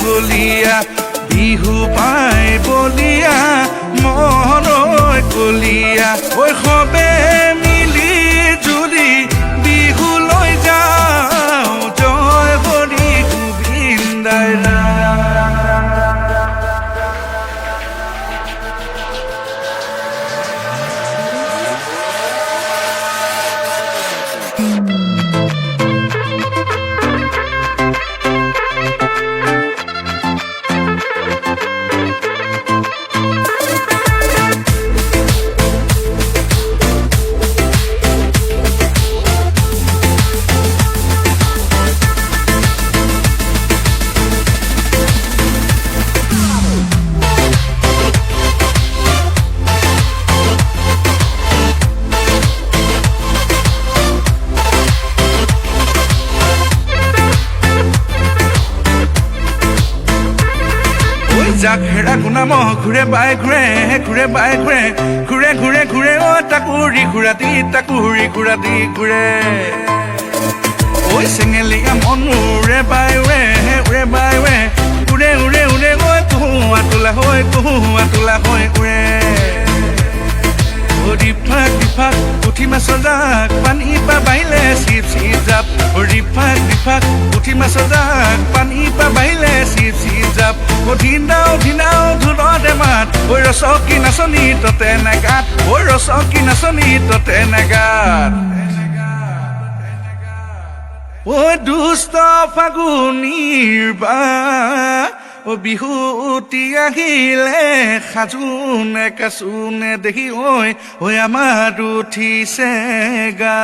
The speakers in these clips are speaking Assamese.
কলিয়া বিহু পাই বলিয়া মনৈ কলিয়া ঐ সবে মিলি জুলি বিহু লৈ যাওঁ জয় হৰি গোবিন্দাই যাক হেৰা কোনা মহ ঘূৰে বাই ঘূৰে ঘূৰে বাই ঘূৰে ঘূৰে ঘূৰে ঘূৰে অ তাকুৰি ঘূৰাতি ঘূৰে ঐ চেঙেলীয়া মন উৰে বাই উৰে উৰে উৰে উৰে ঐ কুহুৱা তোলা হৈ উৰে ৰিফাক উঠি মাছৰ জাক পানী পা বাহিলে চিপ জাপ ৰিফাক উঠি মাছৰ জাক পানী পা বাহিলে চিপ জাপ ধিনাও ঢোলতে মাত ঐ ৰচকী নাচনী ততে নেগাত ঐ দুষ্ট ফাগুনীৰ বা ও বিহুতি আহিলে সাজোনে কাচোনে দেখি ঐ আমাৰ উঠিছে গা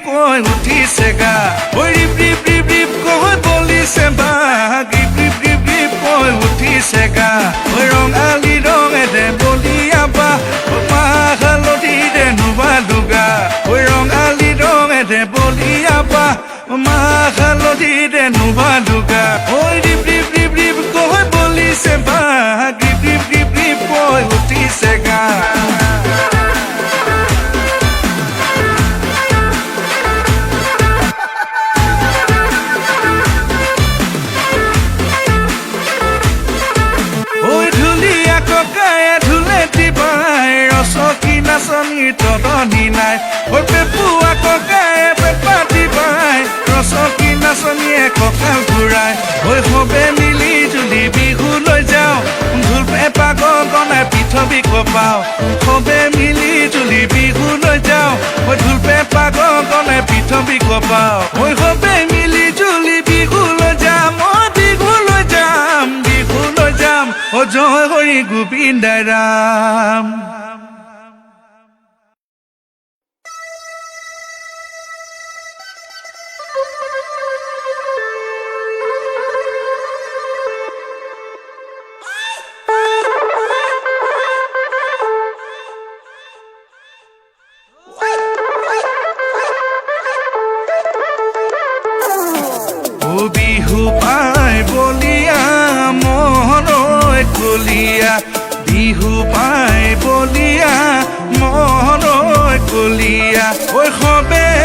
কৈ উঠিছে গা ঐ ৰিপ কৈ বলিছে বা কৈ উঠিছে গা ঐ ৰঙালী ৰঙেৰে বলিয়া বা মাহ হালধিৰে নুবা দুগা ঐ ৰঙালী ৰঙেৰে বলিয়া বা মাহ হালধিৰে নুবা দুগা ঐ ৰিপ কৈ বলিছে বা কৈ উঠিছে গা ৰচকী নাচনী তদনী নাই ঐ পেপুৱা ককাই পেপা দিবাই ৰচকী নাচনীয়ে কঁকাল ঘূৰাই ঐ সবে মিলি জুলি বিহু লৈ যাওঁ ঢোল পেপা গগনাই পৃথিৱী কপাওঁ সবে মিলি জুলি বিহু লৈ যাওঁ ঐ ঢোল পেপা গগনাই পৃথিৱী কপাওঁ ঐ সবে মিলি জুলি বিহু লৈ যাম ও জয় হৰি গোবিন্দাই ৰাম বিহু পাই বলিয়া মনৈ কলিয়া বিহু পাই বলিয়া মনৈ কলিয়া ঐ সবে